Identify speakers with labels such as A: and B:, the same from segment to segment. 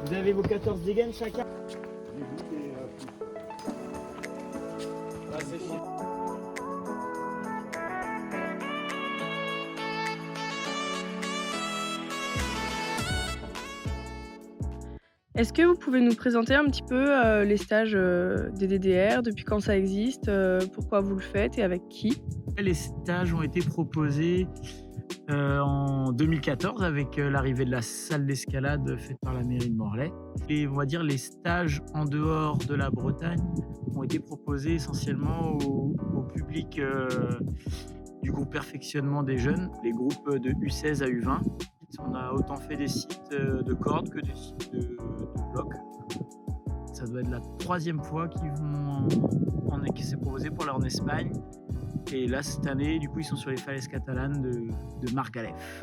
A: Vous avez vos 14 dégaines chacun?
B: Est-ce que vous pouvez nous présenter un petit peu les stages des DDR, depuis quand ça existe, pourquoi vous le faites et avec qui?
A: Les stages ont été proposés en 2014 avec l'arrivée de la salle d'escalade faite par la mairie de Morlaix. Et on va dire les stages en dehors de la Bretagne ont été proposés essentiellement au public du groupe perfectionnement des jeunes, les groupes de U16 à U20. On a autant fait des sites de cordes que des sites de blocs. Ça doit être la 3e fois qu'ils s'est proposé pour aller en Espagne. Et là, cette année, du coup, ils sont sur les falaises catalanes de Margalef.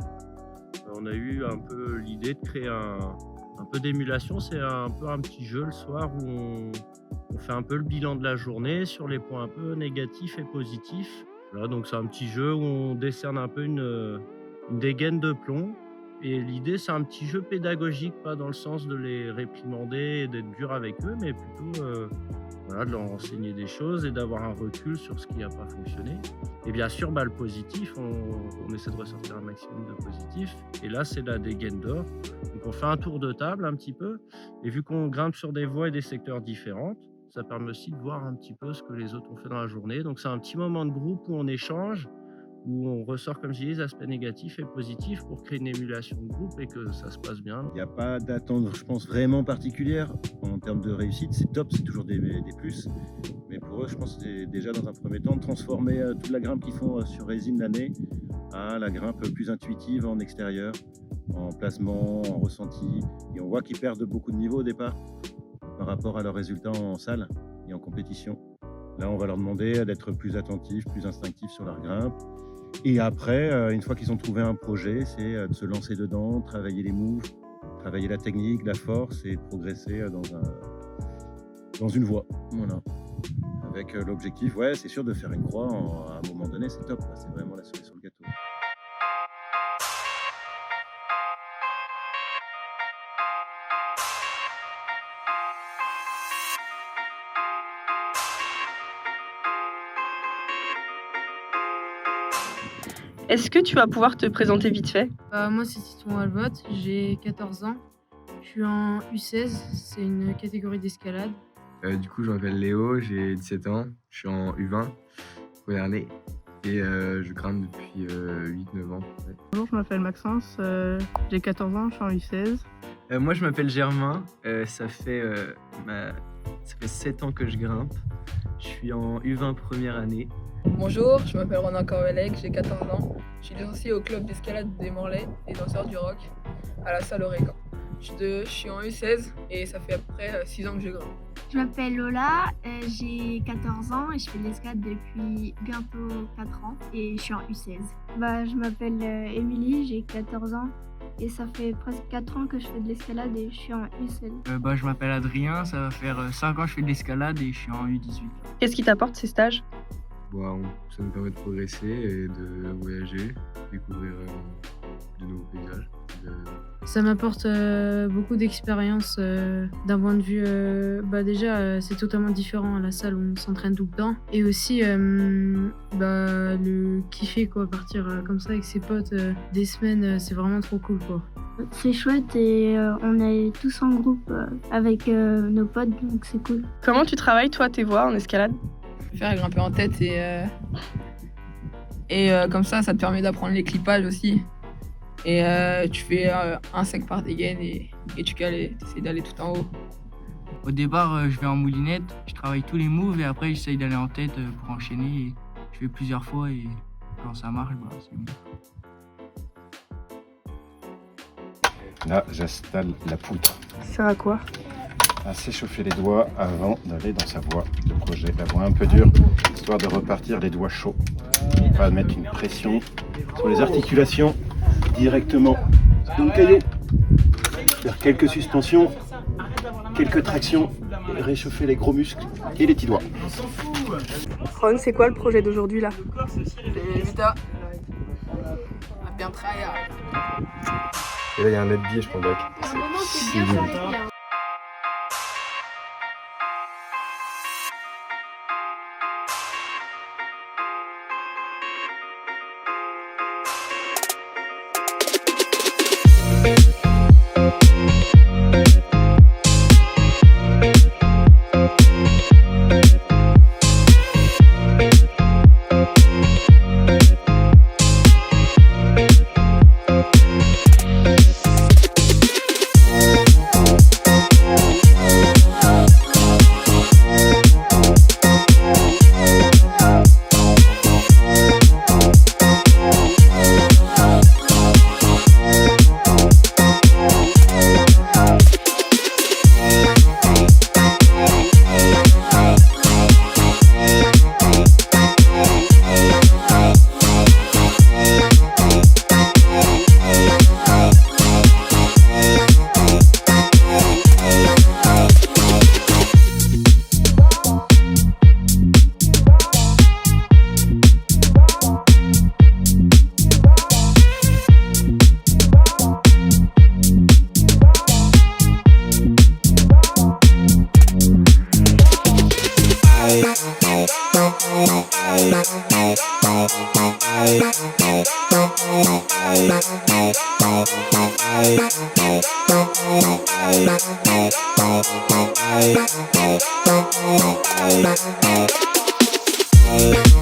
C: On a eu un peu l'idée de créer un peu d'émulation. C'est un peu un petit jeu le soir où on fait un peu le bilan de la journée sur les points un peu négatifs et positifs. Voilà, donc c'est un petit jeu où on décerne un peu une dégaine de plomb. Et l'idée, c'est un petit jeu pédagogique, pas dans le sens de les réprimander et d'être dur avec eux, mais plutôt voilà, de leur enseigner des choses et d'avoir un recul sur ce qui n'a pas fonctionné. Et bien sûr, le positif, on essaie de ressortir un maximum de positif. Et là, c'est la dégaine d'or. Donc on fait un tour de table un petit peu. Et vu qu'on grimpe sur des voies et des secteurs différents, ça permet aussi de voir un petit peu ce que les autres ont fait dans la journée. Donc c'est un petit moment de groupe où on échange, où on ressort, comme je dis, les aspects négatifs et positifs pour créer une émulation de groupe et que ça se passe bien.
D: Il n'y a pas d'attente, je pense, vraiment particulière en termes de réussite. C'est top, c'est toujours des plus. Mais pour eux, je pense que c'est déjà dans un premier temps de transformer toute la grimpe qu'ils font sur résine l'année à la grimpe plus intuitive en extérieur, en placement, en ressenti. Et on voit qu'ils perdent beaucoup de niveau au départ par rapport à leurs résultats en salle et en compétition. Là, on va leur demander d'être plus attentifs, plus instinctifs sur leur grimpe. Et après, une fois qu'ils ont trouvé un projet, c'est de se lancer dedans, travailler les moves, travailler la technique, la force et progresser dans une voie. Voilà. Avec l'objectif, ouais, c'est sûr, de faire une croix à un moment donné, c'est top. C'est vraiment la cerise sur le gâteau.
B: Est-ce que tu vas pouvoir te présenter vite fait?
E: Moi, c'est Titouan Albot, j'ai 14 ans. Je suis en U16, c'est une catégorie d'escalade.
F: Du coup, je m'appelle Léo, j'ai 17 ans, je suis en U20, première année, et je grimpe depuis 8-9 ans. Ouais.
G: Bonjour, je m'appelle Maxence, j'ai 14 ans, je suis en U16.
H: Moi, je m'appelle Germain, ça fait 7 ans que je grimpe. Je suis en U20 première année.
I: Bonjour, je m'appelle Ronan Corvelec, j'ai 14 ans. Je suis licencié au club d'escalade des Morlaix et danseur du rock à la salle Oregon. Je suis en U16 et ça fait à peu près 6 ans que je grimpe.
J: Je m'appelle Lola, j'ai 14 ans et je fais de l'escalade depuis bientôt 4 ans et je suis en U16.
K: Je m'appelle Émilie, j'ai 14 ans et ça fait presque 4 ans que je fais de l'escalade et je suis en U16.
L: Je m'appelle Adrien, ça va faire 5 ans que je fais de l'escalade et je suis en U18.
B: Qu'est-ce qui t'apporte ces stages?
F: Ça nous permet de progresser et de voyager, découvrir de nouveaux paysages.
E: Ça m'apporte beaucoup d'expérience d'un point de vue... déjà, c'est totalement différent à la salle où on s'entraîne tout le temps. Et aussi, le kiffer, quoi, partir comme ça avec ses potes des semaines, c'est vraiment trop cool, quoi.
K: C'est chouette et on est tous en groupe avec nos potes, donc c'est cool.
B: Comment tu travailles, toi, tes voies en escalade?
I: Faire grimper en tête et comme ça te permet d'apprendre les clipages aussi. Et tu fais un sec par dégaine et tu cales et tu essaies d'aller tout en haut.
L: Au départ, je vais en moulinette, je travaille tous les moves et après j'essaye d'aller en tête pour enchaîner. Et je fais plusieurs fois et quand ça marche, c'est bon.
M: Là, j'installe la poutre.
B: Ça sert à quoi?
M: À s'échauffer les doigts avant d'aller dans sa voie de projet. La voie un peu dure, histoire de repartir les doigts chauds. On va mettre une pression sur les articulations directement dans le caillou. Faire quelques suspensions, quelques tractions, et réchauffer les gros muscles et les petits doigts.
B: Ron, c'est quoi le projet d'aujourd'hui là?
I: C'est Vita. On a bien travaillé.
F: Et là, il y a un net billet, je prends bac. C'est joli.
N: Bye.